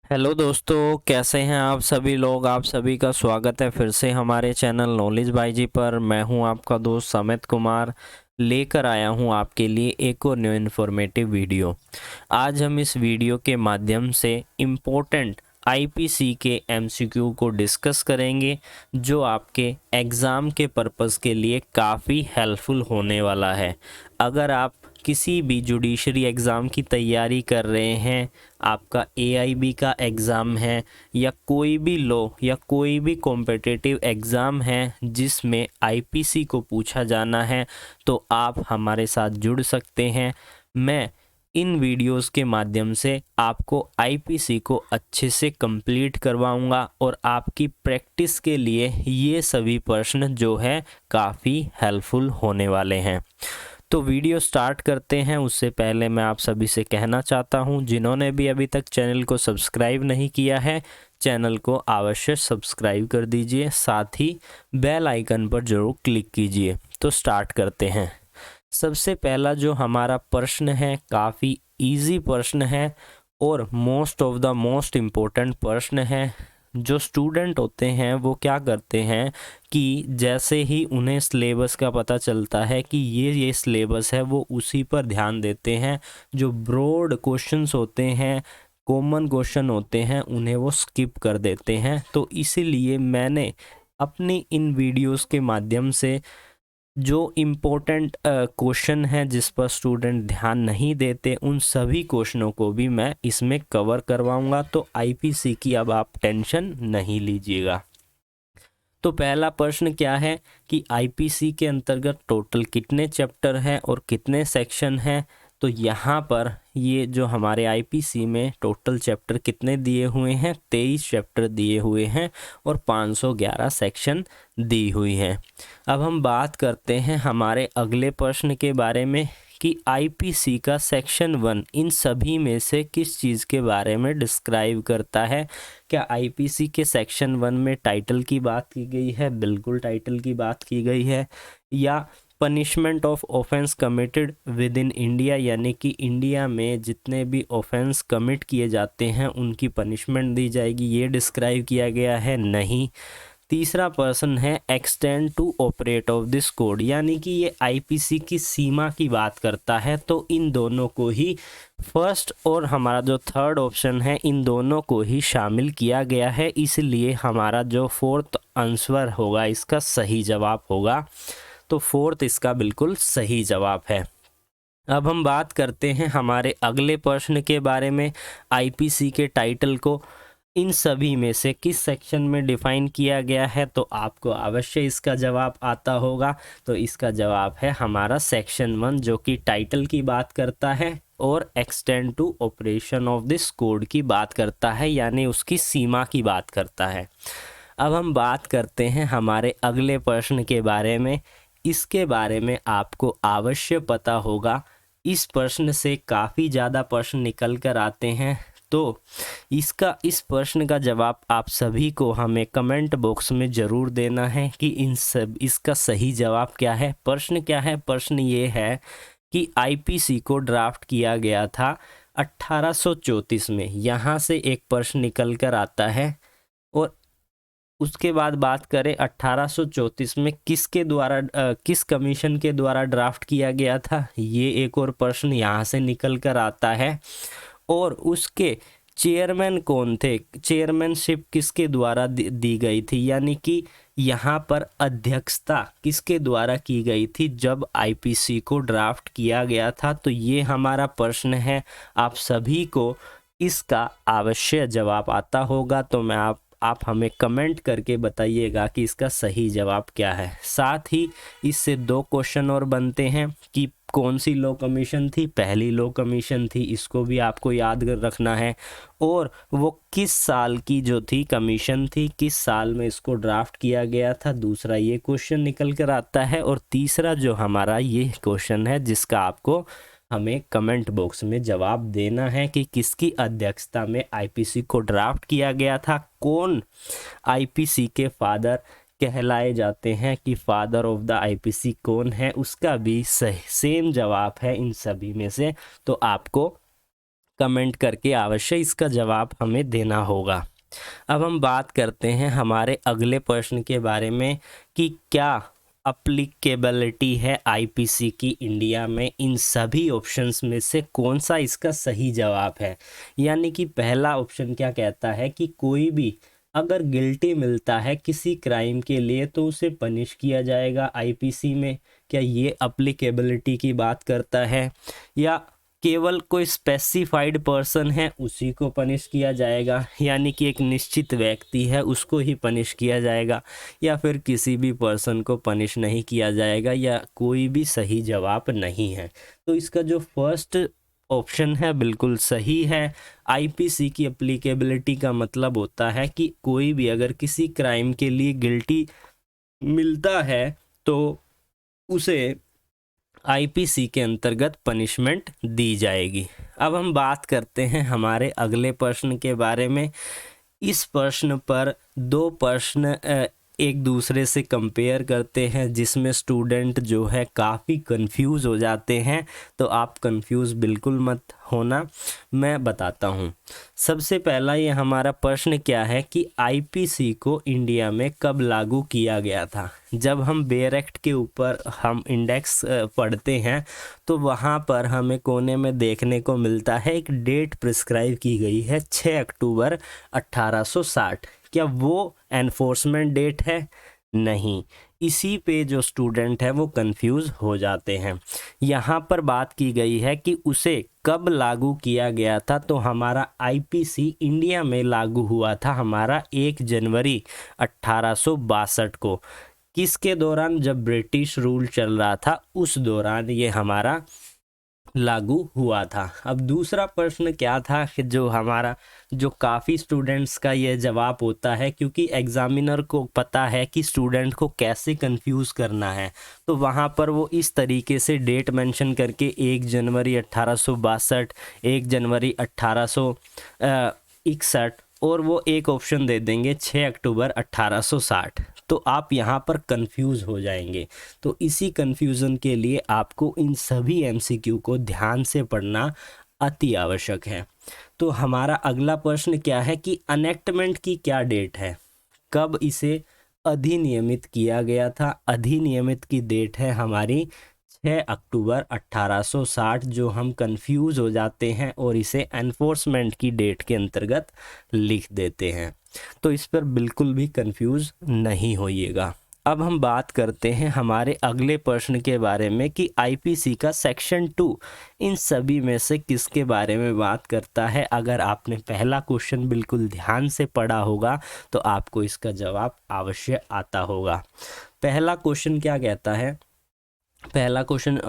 Hello दोस्तों, कैसे हैं आप सभी लोग। आप सभी का स्वागत है फिर से हमारे चैनल नॉलेज बाई जी पर। मैं हूं आपका दोस्त समित कुमार, लेकर आया हूं आपके लिए एक और न्यू इन्फॉर्मेटिव वीडियो। आज हम इस वीडियो के माध्यम से इम्पोर्टेंट आईपीसी के एमसीक्यू को डिस्कस करेंगे, जो आपके एग्ज़ाम के पर्पज़ के लिए काफ़ी हेल्पफुल होने वाला है। अगर आप किसी भी जुडिशरी एग्ज़ाम की तैयारी कर रहे हैं, आपका एआईबी का एग्ज़ाम है, या कोई भी लॉ या कोई भी कॉम्पिटिटिव एग्ज़ाम है जिसमें आईपीसी को पूछा जाना है, तो आप हमारे साथ जुड़ सकते हैं। मैं इन वीडियोस के माध्यम से आपको आईपीसी को अच्छे से कंप्लीट करवाऊंगा और आपकी प्रैक्टिस के लिए ये सभी प्रश्न जो है काफ़ी हेल्पफुल होने वाले हैं। तो वीडियो स्टार्ट करते हैं। उससे पहले मैं आप सभी से कहना चाहता हूं, जिन्होंने भी अभी तक चैनल को सब्सक्राइब नहीं किया है, चैनल को अवश्य सब्सक्राइब कर दीजिए, साथ ही बेल आइकन पर जरूर क्लिक कीजिए। तो स्टार्ट करते हैं। सबसे पहला जो हमारा प्रश्न है काफ़ी इजी प्रश्न है और most of the most important प्रश्न है। जो स्टूडेंट होते हैं वो क्या करते हैं कि जैसे ही उन्हें सिलेबस का पता चलता है कि ये सिलेबस है, वो उसी पर ध्यान देते हैं। जो ब्रॉड क्वेश्चंस होते हैं, कॉमन क्वेश्चन होते हैं, उन्हें वो स्किप कर देते हैं। तो इसीलिए मैंने अपनी इन वीडियोस के माध्यम से जो इम्पोर्टेंट क्वेश्चन है जिस पर स्टूडेंट ध्यान नहीं देते, उन सभी क्वेश्चनों को भी मैं इसमें कवर करवाऊंगा। तो आईपीसी की अब आप टेंशन नहीं लीजिएगा। तो पहला प्रश्न क्या है कि आईपीसी के अंतर्गत टोटल कितने चैप्टर हैं और कितने सेक्शन हैं। तो यहाँ पर ये जो हमारे आईपीसी में टोटल चैप्टर कितने दिए हुए हैं, 23 चैप्टर दिए हुए हैं और 511 सेक्शन दी हुई हैं। अब हम बात करते हैं हमारे अगले प्रश्न के बारे में कि आईपीसी का सेक्शन 1 इन सभी में से किस चीज़ के बारे में डिस्क्राइब करता है। क्या आईपीसी के सेक्शन 1 में टाइटल की बात की गई है? बिल्कुल टाइटल की बात की गई है। या punishment of offence committed with in India, यानी कि इंडिया में जितने भी ऑफेंस कमिट किए जाते हैं उनकी पनिशमेंट दी जाएगी, ये डिस्क्राइब किया गया है? नहीं। तीसरा पर्सन है extend to operate of this code, यानी कि ये आईपीसी की सीमा की बात करता है। तो इन दोनों को ही, फर्स्ट और हमारा जो थर्ड ऑप्शन है, इन दोनों को ही शामिल किया गया है। इसलिए हमारा जो फोर्थ आंसर होगा इसका सही जवाब होगा। तो फोर्थ इसका बिल्कुल सही जवाब है। अब हम बात करते हैं हमारे अगले प्रश्न के बारे में। आईपीसी के टाइटल को इन सभी में से किस सेक्शन में डिफाइन किया गया है? तो आपको अवश्य इसका जवाब आता होगा। तो इसका जवाब है हमारा सेक्शन 1, जो कि टाइटल की बात करता है और extend to operation of this code की बात करता है, यानी उसकी सीमा की बात करता है। अब हम बात करते हैं हमारे अगले प्रश्न के बारे में। इसके बारे में आपको अवश्य पता होगा। इस प्रश्न से काफ़ी ज़्यादा प्रश्न निकल कर आते हैं। तो इस प्रश्न का जवाब आप सभी को हमें कमेंट बॉक्स में ज़रूर देना है कि इसका सही जवाब क्या है। प्रश्न क्या है? प्रश्न ये है कि आईपीसी को ड्राफ्ट किया गया था 1834 में। यहाँ से एक प्रश्न निकल कर आता है। और उसके बाद बात करें 1834 में किसके द्वारा किस कमीशन के द्वारा ड्राफ्ट किया गया था, ये एक और प्रश्न यहाँ से निकल कर आता है। और उसके चेयरमैन कौन थे, चेयरमैनशिप किसके द्वारा दी गई थी, यानी कि यहाँ पर अध्यक्षता किसके द्वारा की गई थी जब आईपीसी को ड्राफ्ट किया गया था। तो ये हमारा प्रश्न है। आप सभी को इसका अवश्य जवाब आता होगा। तो आप हमें कमेंट करके बताइएगा कि इसका सही जवाब क्या है। साथ ही इससे 2 क्वेश्चन और बनते हैं कि कौन सी लॉ कमीशन थी। पहली लॉ कमीशन थी, इसको भी आपको याद रखना है। और वो किस साल की जो थी कमीशन थी, किस साल में इसको ड्राफ्ट किया गया था, दूसरा ये क्वेश्चन निकल कर आता है। और तीसरा जो हमारा ये क्वेश्चन है जिसका आपको हमें कमेंट बॉक्स में जवाब देना है कि किसकी अध्यक्षता में आईपीसी को ड्राफ्ट किया गया था। कौन आईपीसी के फादर कहलाए जाते हैं, कि फादर ऑफ द आईपीसी कौन है, उसका भी सही सेम जवाब है इन सभी में से। तो आपको कमेंट करके अवश्य इसका जवाब हमें देना होगा। अब हम बात करते हैं हमारे अगले प्रश्न के बारे में कि क्या अप्लीकेबिलिटी है आईपीसी की इंडिया में, इन सभी ऑप्शंस में से कौन सा इसका सही जवाब है। यानी कि पहला ऑप्शन क्या कहता है कि कोई भी अगर गिल्टी मिलता है किसी क्राइम के लिए तो उसे पनिश किया जाएगा आईपीसी में। क्या ये अप्लीकेबिलिटी की बात करता है, या केवल कोई स्पेसिफाइड पर्सन है उसी को पनिश किया जाएगा, यानी कि एक निश्चित व्यक्ति है उसको ही पनिश किया जाएगा, या फिर किसी भी पर्सन को पनिश नहीं किया जाएगा, या कोई भी सही जवाब नहीं है। तो इसका जो फर्स्ट ऑप्शन है बिल्कुल सही है। आईपीसी की एप्लीकेबिलिटी का मतलब होता है कि कोई भी अगर किसी क्राइम के लिए गिल्टी मिलता है तो उसे आईपीसी के अंतर्गत पनिशमेंट दी जाएगी। अब हम बात करते हैं हमारे अगले प्रश्न के बारे में। इस प्रश्न पर दो प्रश्न एक दूसरे से कंपेयर करते हैं, जिसमें स्टूडेंट जो है काफ़ी कंफ्यूज हो जाते हैं। तो आप कंफ्यूज बिल्कुल मत होना, मैं बताता हूँ। सबसे पहला ये हमारा प्रश्न क्या है कि आईपीसी को इंडिया में कब लागू किया गया था। जब हम बेयर एक्ट के ऊपर हम इंडेक्स पढ़ते हैं तो वहाँ पर हमें कोने में देखने को मिलता है एक डेट प्रिस्क्राइब की गई है 6 अक्टूबर 1860। क्या वो एनफोर्समेंट डेट है? नहीं। इसी पे जो स्टूडेंट है वो कंफ्यूज हो जाते हैं। यहाँ पर बात की गई है कि उसे कब लागू किया गया था, तो हमारा आईपीसी इंडिया में लागू हुआ था हमारा 1 जनवरी 1862 को। किसके दौरान? जब ब्रिटिश रूल चल रहा था उस दौरान ये हमारा लागू हुआ था। अब दूसरा प्रश्न क्या था कि जो काफ़ी स्टूडेंट्स का ये जवाब होता है, क्योंकि एग्जामिनर को पता है कि स्टूडेंट को कैसे कंफ्यूज करना है, तो वहाँ पर वो इस तरीके से डेट मेंशन करके 1 जनवरी 1862, 1 जनवरी 1861 और वो एक ऑप्शन दे देंगे 6 अक्टूबर 1860। तो आप यहाँ पर कंफ्यूज हो जाएंगे। तो इसी कंफ्यूजन के लिए आपको इन सभी एमसीक्यू को ध्यान से पढ़ना अति आवश्यक है। तो हमारा अगला प्रश्न क्या है कि अनेक्टमेंट की क्या डेट है, कब इसे अधिनियमित किया गया था। अधिनियमित की डेट है हमारी 6 अक्टूबर 1860, जो हम कंफ्यूज हो जाते हैं और इसे एनफोर्समेंट की डेट के अंतर्गत लिख देते हैं। तो इस पर बिल्कुल भी कंफ्यूज नहीं होइएगा। अब हम बात करते हैं हमारे अगले प्रश्न के बारे में कि आईपीसी का सेक्शन 2 इन सभी में से किसके बारे में बात करता है। अगर आपने पहला क्वेश्चन बिल्कुल ध्यान से पढ़ा होगा तो आपको इसका जवाब अवश्य आता होगा। पहला क्वेश्चन क्या कहता है, पहला क्वेश्चन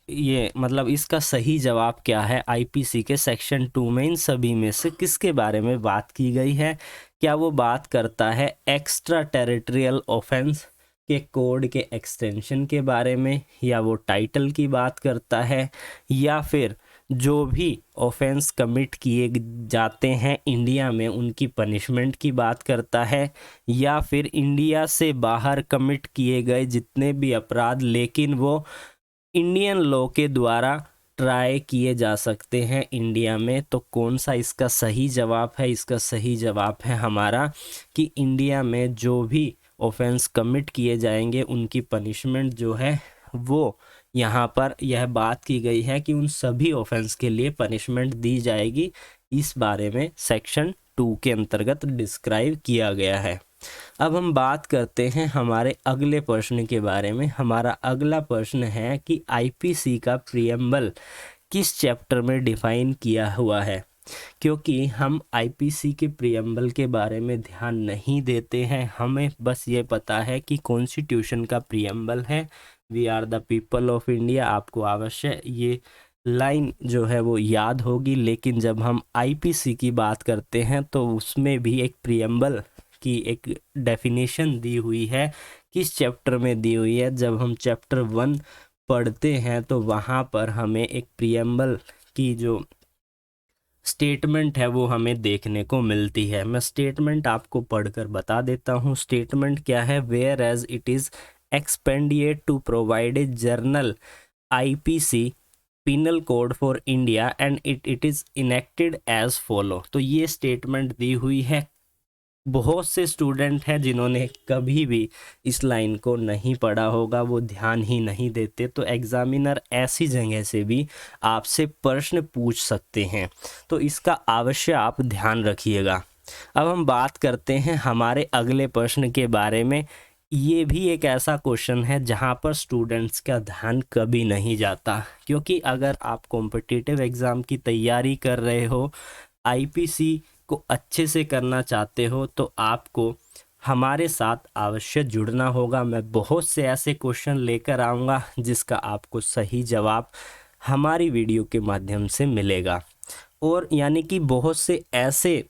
ये मतलब इसका सही जवाब क्या है, आईपीसी के सेक्शन 2 में इन सभी में से किसके बारे में बात की गई है। क्या वो बात करता है एक्स्ट्रा टेरिटोरियल ऑफेंस के कोड के एक्सटेंशन के बारे में, या वो टाइटल की बात करता है, या फिर जो भी ऑफेंस कमिट किए जाते हैं इंडिया में उनकी पनिशमेंट की बात करता है, या फिर इंडिया से बाहर कमिट किए गए जितने भी अपराध लेकिन वो इंडियन लॉ के द्वारा ट्राई किए जा सकते हैं इंडिया में। तो कौन सा इसका सही जवाब है? इसका सही जवाब है हमारा कि इंडिया में जो भी ऑफेंस कमिट किए जाएंगे उनकी पनिशमेंट जो है वो यहाँ पर यह बात की गई है कि उन सभी ऑफेंस के लिए पनिशमेंट दी जाएगी। इस बारे में सेक्शन 2 के अंतर्गत डिस्क्राइब किया गया है। अब हम बात करते हैं हमारे अगले प्रश्न के बारे में। हमारा अगला प्रश्न है कि आईपीसी का प्रीएम्बल किस चैप्टर में डिफाइन किया हुआ है। क्योंकि हम आईपीसी के प्रीएम्बल के बारे में ध्यान नहीं देते हैं, हमें बस ये पता है कि कॉन्स्टिट्यूशन का प्रीएम्बल है we are the people of India. आपको अवश्य ये लाइन जो है वो याद होगी, लेकिन जब हम आईपीसी की बात करते हैं तो उसमें भी एक प्रीएम्बल की एक डेफिनेशन दी हुई है। किस चैप्टर में दी हुई है? जब हम चैप्टर 1 पढ़ते हैं तो वहाँ पर हमें एक प्रीएम्बल की जो स्टेटमेंट है वो हमें देखने को मिलती है। मैं स्टेटमेंट आपको पढ़कर बता देता हूँ। स्टेटमेंट क्या है? Whereas it is expedient to provide a general IPC penal code for India and it is enacted as follow. तो ये स्टेटमेंट दी हुई है। बहुत से स्टूडेंट हैं जिन्होंने कभी भी इस लाइन को नहीं पढ़ा होगा, वो ध्यान ही नहीं देते, तो एग्जामिनर ऐसी जगह से भी आपसे प्रश्न पूछ सकते हैं, तो इसका अवश्य आप ध्यान रखिएगा। अब हम बात करते हैं हमारे अगले प्रश्न के बारे में। ये भी एक ऐसा क्वेश्चन है जहाँ पर स्टूडेंट्स का ध्यान कभी नहीं जाता, क्योंकि अगर आप कॉम्पिटिटिव एग्ज़ाम की तैयारी कर रहे हो, आईपीसी को अच्छे से करना चाहते हो, तो आपको हमारे साथ अवश्य जुड़ना होगा। मैं बहुत से ऐसे क्वेश्चन लेकर आऊँगा जिसका आपको सही जवाब हमारी वीडियो के माध्यम से मिलेगा। और यानी कि बहुत से ऐसे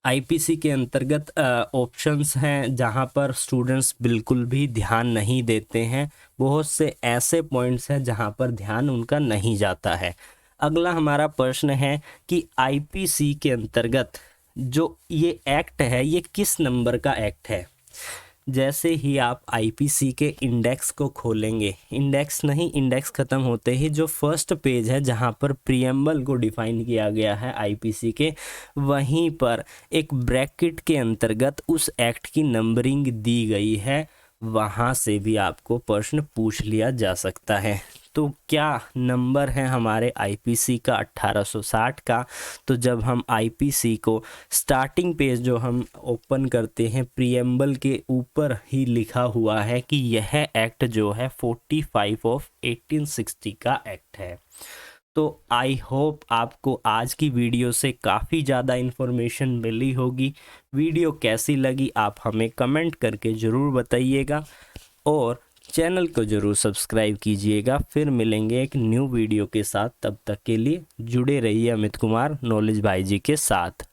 आईपीसी के अंतर्गत ऑप्शंस हैं जहां पर स्टूडेंट्स बिल्कुल भी ध्यान नहीं देते हैं। बहुत से ऐसे पॉइंट्स हैं जहां पर ध्यान उनका नहीं जाता है। अगला हमारा प्रश्न है कि आईपीसी के अंतर्गत जो ये एक्ट है, ये किस नंबर का एक्ट है। जैसे ही आप आईपीसी के इंडेक्स को खोलेंगे, इंडेक्स नहीं, इंडेक्स ख़त्म होते ही जो फर्स्ट पेज है जहां पर प्रीएम्बल को डिफाइन किया गया है आईपीसी के, वहीं पर एक ब्रैकेट के अंतर्गत उस एक्ट की नंबरिंग दी गई है, वहां से भी आपको प्रश्न पूछ लिया जा सकता है। तो क्या नंबर है हमारे आईपीसी का 1860 का। तो जब हम आईपीसी को स्टार्टिंग पेज जो हम ओपन करते हैं, प्रीएम्बल के ऊपर ही लिखा हुआ है कि यह एक्ट जो है 45 ऑफ 1860 का एक्ट है। तो आई होप आपको आज की वीडियो से काफ़ी ज़्यादा इन्फॉर्मेशन मिली होगी। वीडियो कैसी लगी आप हमें कमेंट करके ज़रूर बताइएगा और चैनल को ज़रूर सब्सक्राइब कीजिएगा। फिर मिलेंगे एक न्यू वीडियो के साथ, तब तक के लिए जुड़े रहिए अमित कुमार नॉलेज भाई जी के साथ।